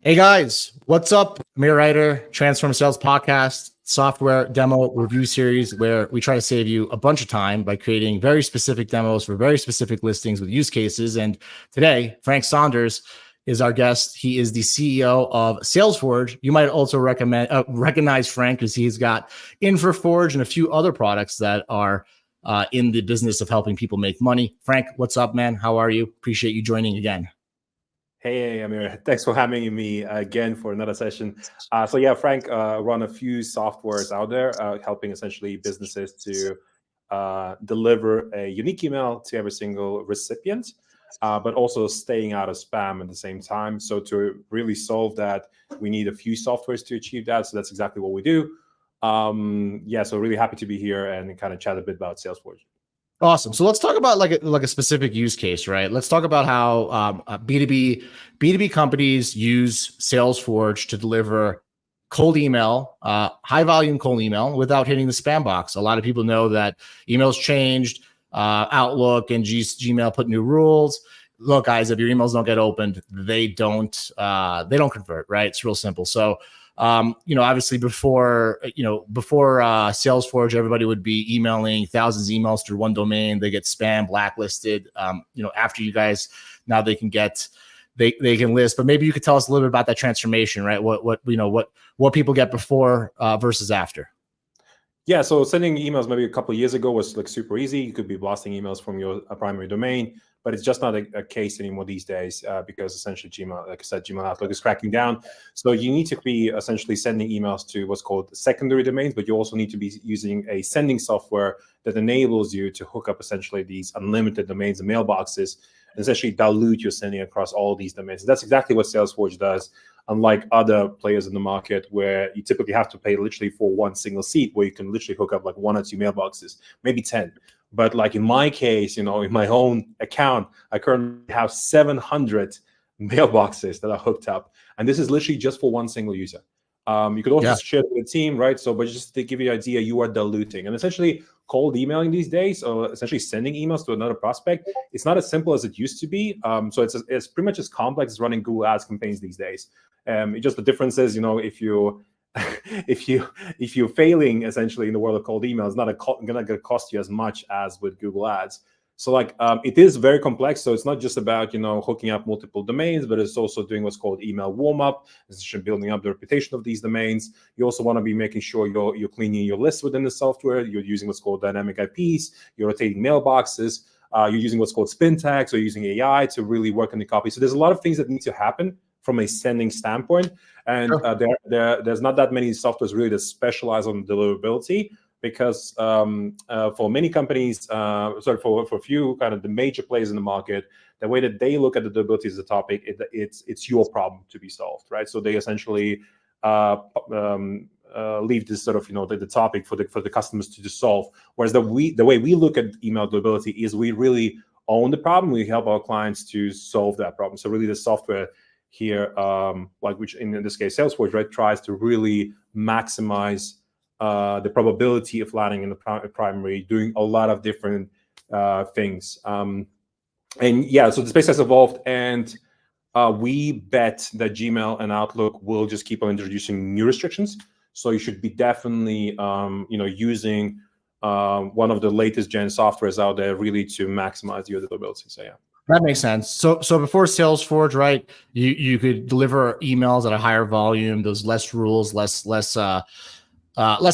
Hey guys, what's up? Amir Reiter, Transform Sales Podcast, software demo review series where we try to save you a bunch of time by creating very specific demos for very specific listings with use cases. And today, Frank Sondors is our guest. He is the CEO of Salesforge. You might also recognize Frank because he's got InfraForge and a few other products that are in the business of helping people make money. Frank, what's up, man? How are you? Appreciate you joining again. Hey, Amir. Thanks for having me again for another session. Frank run a few softwares out there, helping essentially businesses to deliver a unique email to every single recipient, but also staying out of spam at the same time. So to really solve that, we need a few softwares to achieve that. So that's exactly what we do. So really happy to be here and kind of chat a bit about Salesforge. Awesome. So let's talk about like a specific use case, right? Let's talk about how B2B companies use Salesforge to deliver cold email, high volume cold email without hitting the spam box. A lot of people know that emails changed, Outlook and Gmail put new rules. Look, guys, if your emails don't get opened, they don't convert, right? It's real simple. So obviously before Salesforge, everybody would be emailing thousands of emails through one domain. They get spam, blacklisted. After you guys, now they can list. But maybe you could tell us a little bit about that transformation, right? What people get before versus after. Yeah, so sending emails maybe a couple of years ago was like super easy. You could be blasting emails from your primary domain, but it's just not a case anymore these days because essentially Gmail, like I said, Gmail Outlook is cracking down. So you need to be essentially sending emails to what's called secondary domains, but you also need to be using a sending software that enables you to hook up essentially these unlimited domains and mailboxes and essentially dilute your sending across all these domains. That's exactly what Salesforge does. Unlike other players in the market where you typically have to pay literally for one single seat where you can literally hook up like one or two mailboxes, maybe 10. But like in my case, in my own account, I currently have 700 mailboxes that are hooked up. And this is literally just for one single user. You could also share it with a team, right? So, but just to give you an idea, you are diluting. And essentially cold emailing these days, or essentially sending emails to another prospect, it's not as simple as it used to be. So it's pretty much as complex as running Google Ads campaigns these days. Just the difference is, if you're failing essentially in the world of cold email, it's not going to cost you as much as with Google Ads. So it is very complex. So it's not just about, hooking up multiple domains, but it's also doing what's called email warm-up, essentially building up the reputation of these domains. You also want to be making sure you're cleaning your list within the software. You're using what's called dynamic IPs. You're rotating mailboxes. You're using what's called spin tags, or using AI to really work on the copy. So there's a lot of things that need to happen from a sending standpoint. And there's not that many softwares really that specialize on deliverability. Because for many companies, for a few kind of the major players in the market, the way that they look at the deliverability as a topic, it's your problem to be solved, right? So they essentially leave this sort of the topic for the customers to solve. Whereas the way we look at email deliverability is we really own the problem. We help our clients to solve that problem. So really, the software here, which in this case Salesforge, right, tries to really maximize the probability of landing in the primary, doing a lot of different things. So the space has evolved, and we bet that Gmail and Outlook will just keep on introducing new restrictions. So you should be definitely, using one of the latest gen softwares out there really to maximize your deliverability. So yeah. That makes sense. So before Salesforge, right, you could deliver emails at a higher volume. There's less rules, less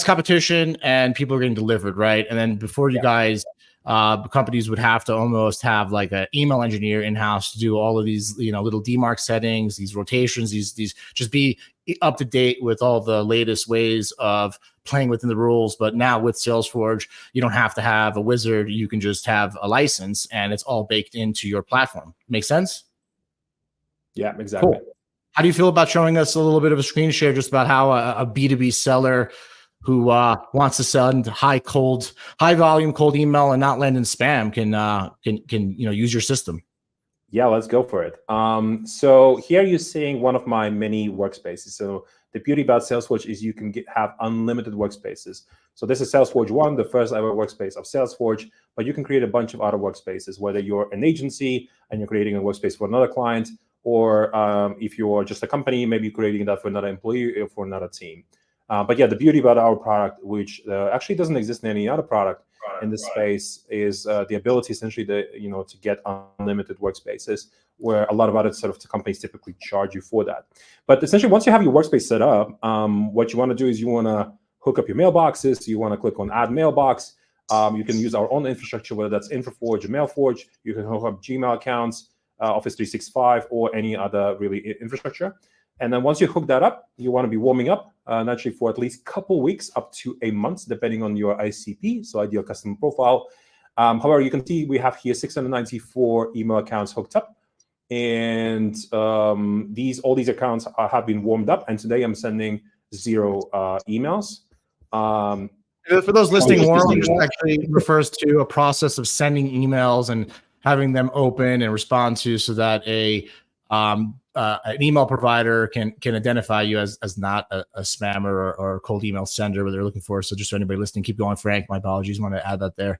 competition, and people are getting delivered, right? And then before you guys, companies would have to almost have like an email engineer in-house to do all of these, little demarc settings, these rotations, these just be up to date with all the latest ways of playing within the rules. But now with Salesforge, you don't have to have a wizard. You can just have a license, and it's all baked into your platform. Make sense? Yeah, exactly. Cool. How do you feel about showing us a little bit of a screen share just about how a B2B seller who wants to send high volume cold email and not land in spam can use your system? Yeah, let's go for it. So here you're seeing one of my many workspaces. So the beauty about Salesforge is you can have unlimited workspaces. So this is Salesforge 1, the first ever workspace of Salesforge, but you can create a bunch of other workspaces, whether you're an agency and you're creating a workspace for another client, or if you're just a company, maybe creating that for another employee or for another team. But yeah, the beauty about our product, which actually doesn't exist in any other product in this space, is the ability essentially to get unlimited workspaces, where a lot of other sort of companies typically charge you for that. But essentially, once you have your workspace set up, what you want to do is you want to hook up your mailboxes. You want to click on Add Mailbox. You can use our own infrastructure, whether that's InfoForge or MailForge. You can hook up Gmail accounts, Office 365, or any other really infrastructure. And then once you hook that up, you want to be warming up naturally for at least a couple weeks, up to a month, depending on your ICP, so ideal customer profile. However, you can see we have here 694 email accounts hooked up. And all these accounts have been warmed up. And today I'm sending 0 emails. For those listening, warm actually refers to a process of sending emails and having them open and respond to, so that an email provider can identify you as not a spammer or a cold email sender, what they're looking for. So just for anybody listening, keep going, Frank. My apologies. I want to add that there.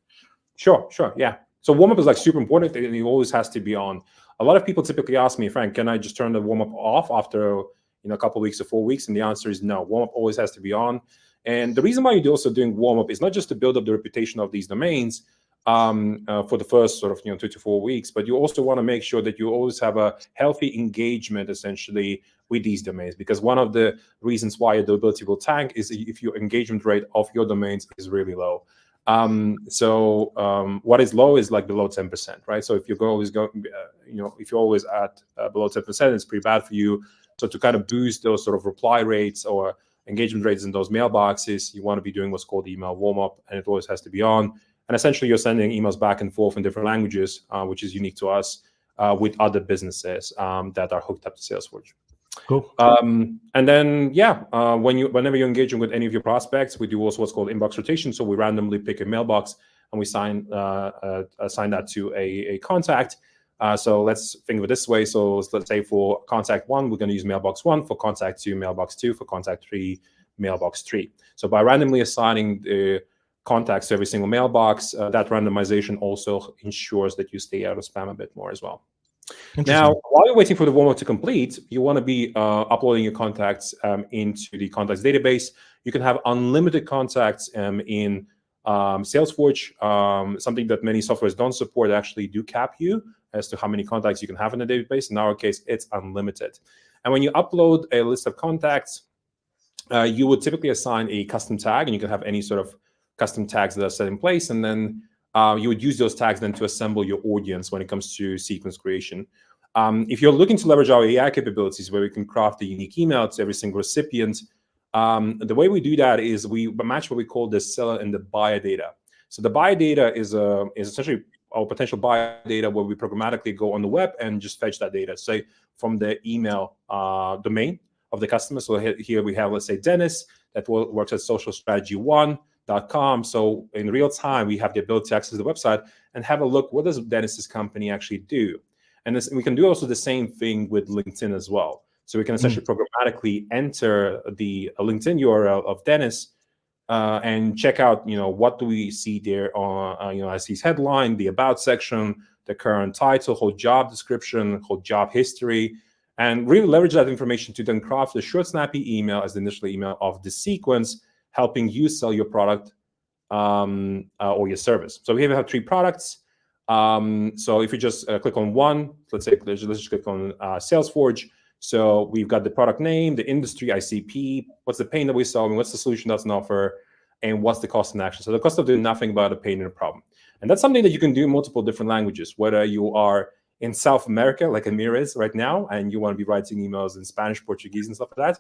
Sure. Yeah. So warm up is like super important, and it always has to be on. A lot of people typically ask me, Frank, can I just turn the warm up off after a couple of weeks or 4 weeks? And the answer is no. Warm up always has to be on. And the reason why you're also doing warm up is not just to build up the reputation of these domains for the first sort of 2 to 4 weeks, but you also want to make sure that you always have a healthy engagement essentially with these domains, because one of the reasons why your durability will tank is if your engagement rate of your domains is really low. What is low is like below 10%, right? So if you're always if you're always at below 10%, it's pretty bad for you. So to kind of boost those sort of reply rates or engagement rates in those mailboxes, you want to be doing what's called email warm up, and it always has to be on. And essentially, you're sending emails back and forth in different languages, which is unique to us, with other businesses that are hooked up to Salesforge. Cool. And then, whenever you're engaging with any of your prospects, we do also what's called inbox rotation. So we randomly pick a mailbox and we assign that to a contact. So let's think of it this way. So let's say for contact 1, we're going to use mailbox 1. For contact 2, mailbox 2. For contact 3, mailbox 3. So by randomly assigning the contacts to every single mailbox, that randomization also ensures that you stay out of spam a bit more as well. Now, while you're waiting for the warm-up to complete, you want to be uploading your contacts into the contacts database. You can have unlimited contacts in Salesforge. Something that many softwares don't support actually do cap you as to how many contacts you can have in the database. In our case, it's unlimited. And when you upload a list of contacts, you would typically assign a custom tag, and you can have any sort of custom tags that are set in place, and then you would use those tags then to assemble your audience when it comes to sequence creation. If you're looking to leverage our AI capabilities, where we can craft a unique email to every single recipient, the way we do that is we match what we call the seller and the buyer data. So the buyer data is essentially our potential buyer data, where we programmatically go on the web and just fetch that data, say from the email domain of the customer. So here we have, let's say, Dennis, that works at socialstrategy1.com. So in real time, we have the ability to access the website and have a look, what does Dennis's company actually do? And we can do also the same thing with LinkedIn as well. So we can essentially programmatically enter the LinkedIn URL of Dennis and check out, what do we see there on, I see his headline, the about section, the current title, whole job description, whole job history, and really leverage that information to then craft a short, snappy email as the initial email of the sequence, helping you sell your product or your service. So we have 3 products. So if you just click on one, let's just click on Salesforge. So we've got the product name, the industry, ICP, what's the pain that we're solving, what's the solution that's an offer, and what's the cost in action. So the cost of doing nothing about a pain and a problem. And that's something that you can do in multiple different languages, whether you are in South America, like Amir is right now, and you want to be writing emails in Spanish, Portuguese, and stuff like that,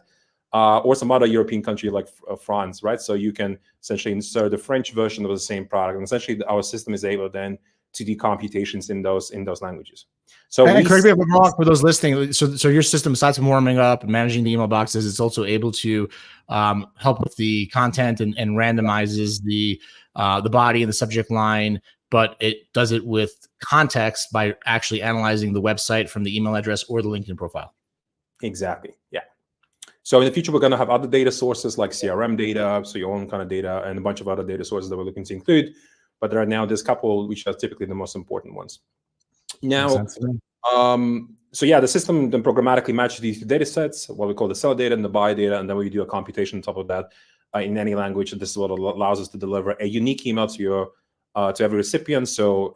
or some other European country like France, right? So you can essentially insert the French version of the same product, and essentially our system is able then to do computations in those languages. So and correct me if I'm wrong for those listening. So your system, besides from warming up and managing the email boxes, it's also able to help with the content and randomizes the body and the subject line, but it does it with context by actually analyzing the website from the email address or the LinkedIn profile. Exactly. Yeah. So in the future, we're going to have other data sources like CRM data, so your own kind of data, and a bunch of other data sources that we're looking to include. But right now, there's a couple which are typically the most important ones. Now, So yeah, the system then programmatically matches these two data sets, what we call the sell data and the buy data, and then we do a computation on top of that in any language. And this is what allows us to deliver a unique email to your to every recipient. So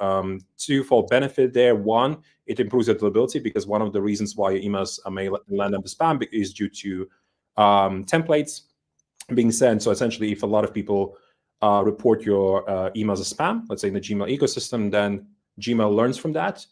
twofold benefit there. One, it improves your deliverability, because one of the reasons why your emails may land in the spam is due to templates being sent. So essentially, if a lot of people report your emails as spam, let's say in the Gmail ecosystem, then Gmail learns from that.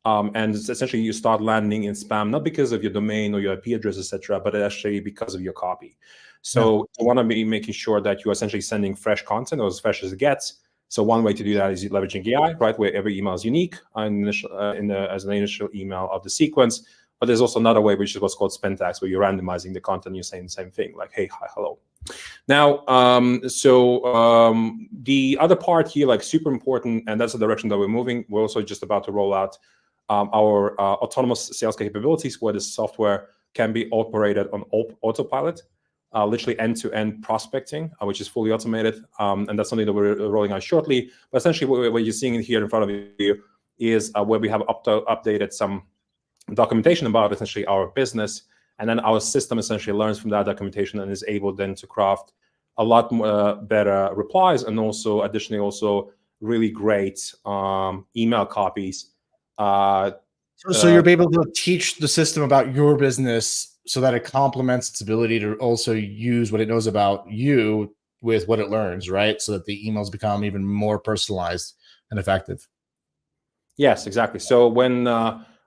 And it's essentially you start landing in spam, not because of your domain or your IP address, etc., but actually because of your copy. So you want to be making sure that you're essentially sending fresh content, or as fresh as it gets. So one way to do that is leveraging AI, right, where every email is unique as an initial email of the sequence. But there's also another way, which is what's called spin tags, where you're randomizing the content. You're saying the same thing, like, hey, hi, hello. Now, the other part here, like super important, and that's the direction that we're moving. We're also just about to roll out our autonomous sales capabilities, where the software can be operated on autopilot, literally end-to-end prospecting, which is fully automated. And that's something that we're rolling out shortly. But essentially, what you're seeing here in front of you is where we have updated some documentation about essentially our business. And then our system essentially learns from that documentation and is able then to craft a lot more, better replies, and also additionally also really great email copies. So you're able to teach the system about your business so that it complements its ability to also use what it knows about you with what it learns, right? So that the emails become even more personalized and effective. Yes, exactly. So when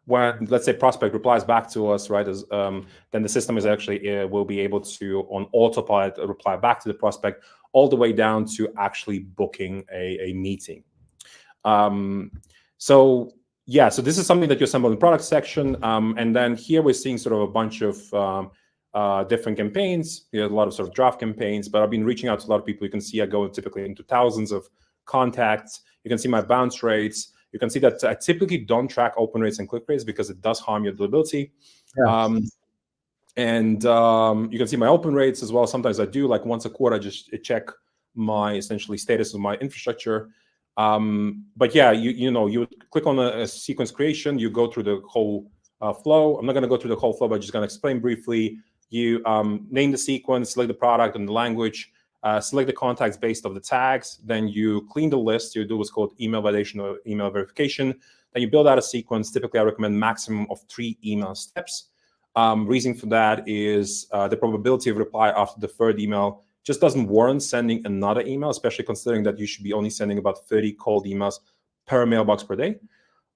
let's say prospect replies back to us, right, then the system is actually will be able to on autopilot reply back to the prospect, all the way down to actually booking a meeting. So yeah, so this is something that you assemble in the product section, and then here we're seeing sort of a bunch of different campaigns. A lot of sort of draft campaigns, but I've been reaching out to a lot of people. You can see I go typically into thousands of contacts. You can see my bounce rates. You can see that I typically don't track open rates and click rates because it does harm your deliverability. Yeah. And you can see my open rates as well. Sometimes I do, like once a quarter, I just check my essentially status of my infrastructure. But yeah, you click on a sequence creation, you go through the whole flow. I'm not going to go through the whole flow, but I'm just going to explain briefly. You name the sequence, select the product and the language, select the contacts based on the tags. Then you clean the list. You do what's called email validation or email verification. Then you build out a sequence. Typically, I recommend maximum of 3 email steps. Reason for that is the probability of reply after the third email just doesn't warrant sending another email, especially considering that you should be only sending about 30 cold emails per mailbox per day.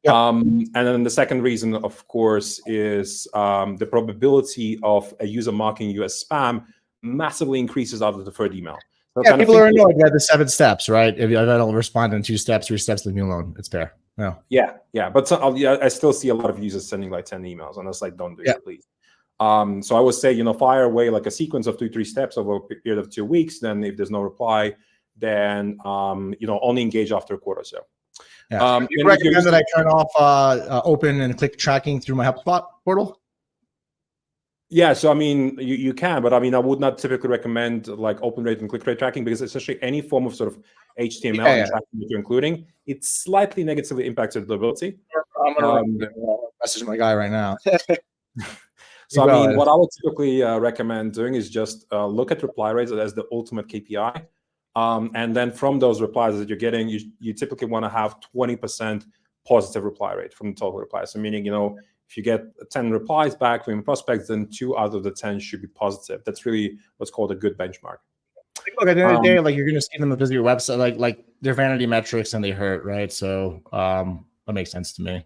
Yep. And then the second reason, of course, is the probability of a user marking you as spam massively increases after the third email. So yeah, people are annoyed by the 7 steps, right? If I don't respond in 2 steps, 3 steps, leave me alone. It's fair. Yeah. But I still see a lot of users sending like 10 emails, and it's like, don't do it, please. So I would say, fire away like a sequence of 2-3 steps over a period of 2 weeks. Then if there's no reply, then only engage after a quarter or so. Yeah. Do you recommend that I turn off open and click tracking through my HubSpot portal? Yeah, so I mean, you can, but I mean, I would not typically recommend like open rate and click rate tracking, because essentially any form of sort of HTML and tracking that you're including, it slightly negatively impacts deliverability. I'm going to message my guy right now. So I mean, what I would typically recommend doing is just look at reply rates as the ultimate KPI. And then from those replies that you're getting, you typically want to have 20% positive reply rate from the total replies. So meaning, if you get 10 replies back from prospects, then 2 out of the 10 should be positive. That's really what's called a good benchmark. Look, at the end of the day, like you're going to see them visit your website, like they're vanity metrics and they hurt, right? So that makes sense to me.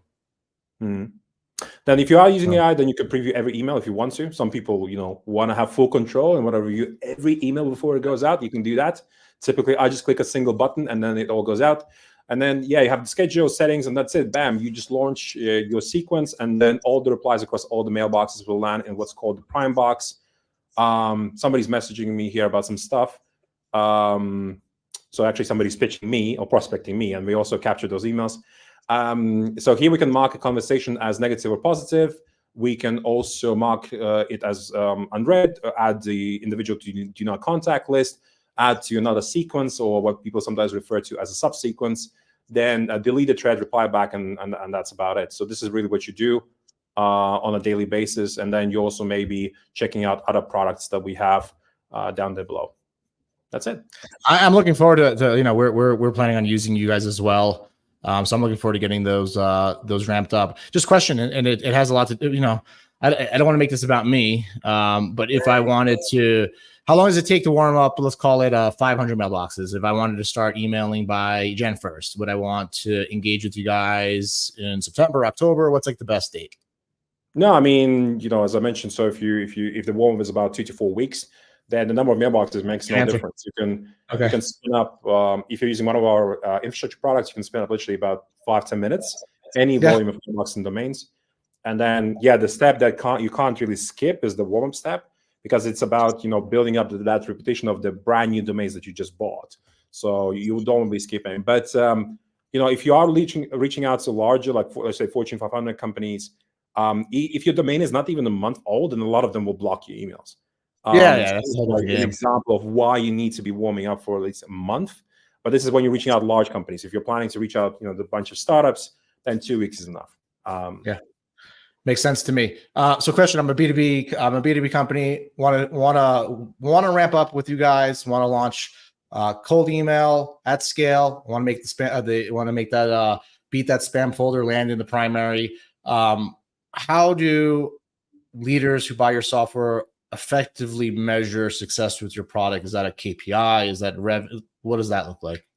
Mm-hmm. Then if you are using AI, then you can preview every email if you want to. Some people, want to have full control and want to review every email before it goes out. You can do that. Typically, I just click a single button and then it all goes out. And then, you have the schedule settings and that's it. Bam, you just launch your sequence, and then all the replies across all the mailboxes will land in what's called the Prime box. Somebody's messaging me here about some stuff. So actually somebody's pitching me or prospecting me, and we also capture those emails. So here we can mark a conversation as negative or positive. We can also mark it as unread, add the individual to do not contact list, add to another sequence, or what people sometimes refer to as a subsequence, then delete the thread, reply back, and that's about it. So this is really what you do. on a daily basis. And then you also may be checking out other products that we have down there below. That's it. I'm looking forward to you know, we're planning on using you guys as well. So I'm looking forward to getting those ramped up. Just question, and it has a lot to do, you know, I don't want to make this about me, but if I wanted to, how long does it take to warm up? Let's call it 500 mailboxes. If I wanted to start emailing by Jan 1st, would I want to engage with you guys in September, October? What's like the best date? No, I mean, you know, as I mentioned, so if the warm up is about 2 to 4 weeks, then the number of mailboxes makes no difference. You can spin up, if you're using one of our infrastructure products, you can spin up literally about 5-10 minutes, any volume of mailboxes and domains. And then, the step that you can't really skip is the warm-up step, because it's about, you know, building up that reputation of the brand new domains that you just bought. So you don't really skip any. But, you know, if you are reaching out to larger, like let's say Fortune 500 companies, if your domain is not even a month old, then a lot of them will block your emails. That's like an example of why you need to be warming up for at least a month. But this is when you're reaching out large companies. If you're planning to reach out, you know, a bunch of startups, then 2 weeks is enough. Makes sense to me. So question, I'm a B2B company, want to ramp up with you guys, want to launch cold email at scale, want to make beat that spam folder, land in the primary. How do leaders who buy your software effectively measure success with your product? Is that a KPI? Is that what does that look like?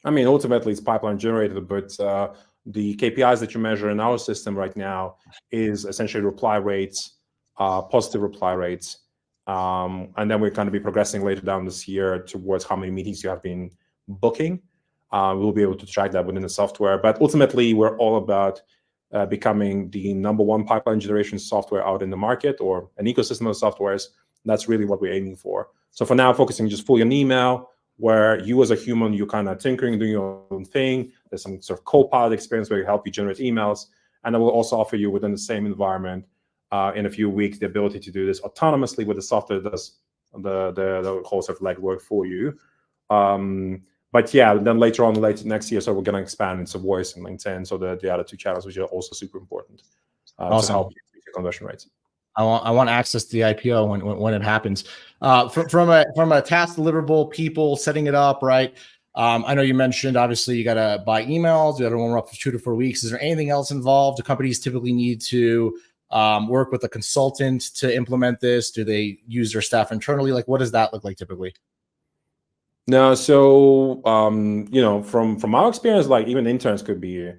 I mean, ultimately it's pipeline generated, but the KPIs that you measure in our system right now is essentially reply rates, positive reply rates. And then we're going to be progressing later down this year towards how many meetings you have been booking. We'll be able to track that within the software. But ultimately, we're all about becoming the #1 pipeline generation software out in the market, or an ecosystem of softwares. That's really what we're aiming for. So for now, focusing just fully on email, where you as a human, you're kind of tinkering, doing your own thing. There's some sort of co-pilot experience where we help you generate emails. And then we'll also offer you within the same environment in a few weeks the ability to do this autonomously with the software that does the whole sort of legwork for you. But then later next year, so we're going to expand into voice and LinkedIn. So the other 2 channels, which are also super important to help you with your conversion rates. I want access to the IPO when it happens. From a task deliverable, people setting it up, right? I know you mentioned obviously you got to buy emails. You got to warm up for 2 to 4 weeks. Is there anything else involved? Do companies typically need to work with a consultant to implement this? Do they use their staff internally? Like, what does that look like typically? No, so you know, from our experience, like even interns could be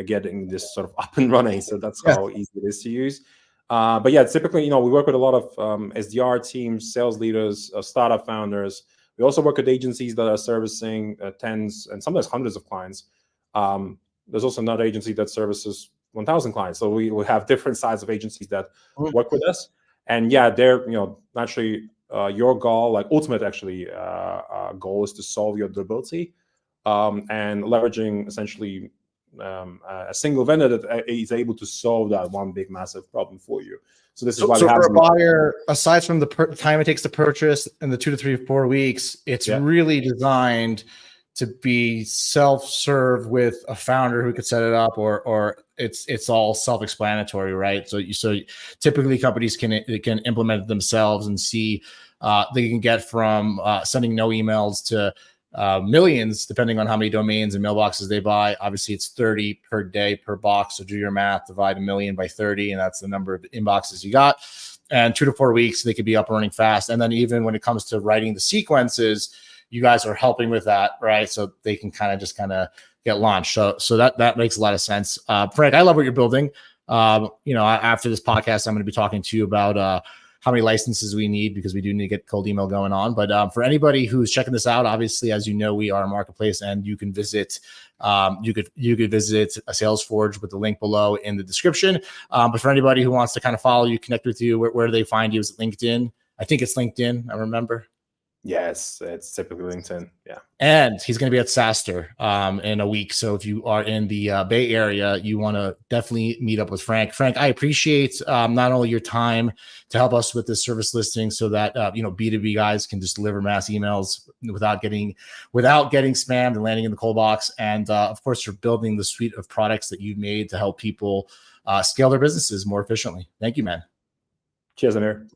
getting this sort of up and running. So that's how easy it is to use. But typically, you know, we work with a lot of SDR teams, sales leaders, startup founders. We also work with agencies that are servicing tens and sometimes hundreds of clients. There's also another agency that services 1,000 clients. So we have different sides of agencies that work with us. And they're, you know, naturally your goal, like ultimate actually goal is to solve your durability and leveraging essentially a single vendor that is able to solve that one big massive problem for you. So this is why for a buyer, aside from the time it takes to purchase and the 2 to 3 to 4 weeks, it's really designed to be self-serve with a founder who could set it up, or it's all self-explanatory, right? So typically companies can implement it themselves and see they can get from sending no emails to millions, depending on how many domains and mailboxes they buy. Obviously, it's 30 per day per box. So do your math, divide 1 million by 30, and that's the number of inboxes you got. And 2 to 4 weeks, they could be up and running fast. And then even when it comes to writing the sequences, you guys are helping with that, right? So they can kind of get launched. So that makes a lot of sense. Frank, I love what you're building. You know, after this podcast, I'm going to be talking to you about how many licenses we need, because we do need to get cold email going on. But for anybody who's checking this out, obviously, as you know, we are a marketplace, and you can visit you could visit a Salesforge with the link below in the description. But for anybody who wants to kind of follow you, connect with you, where do they find you? Is it LinkedIn? I think it's LinkedIn. I remember. Yes, it's typically LinkedIn. Yeah. And he's going to be at SaaStr in a week. So if you are in the Bay Area, you want to definitely meet up with Frank. Frank, I appreciate not only your time to help us with this service listing so that B2B guys can just deliver mass emails without getting spammed and landing in the cold box. And of course, you're building the suite of products that you've made to help people scale their businesses more efficiently. Thank you, man. Cheers, Amir.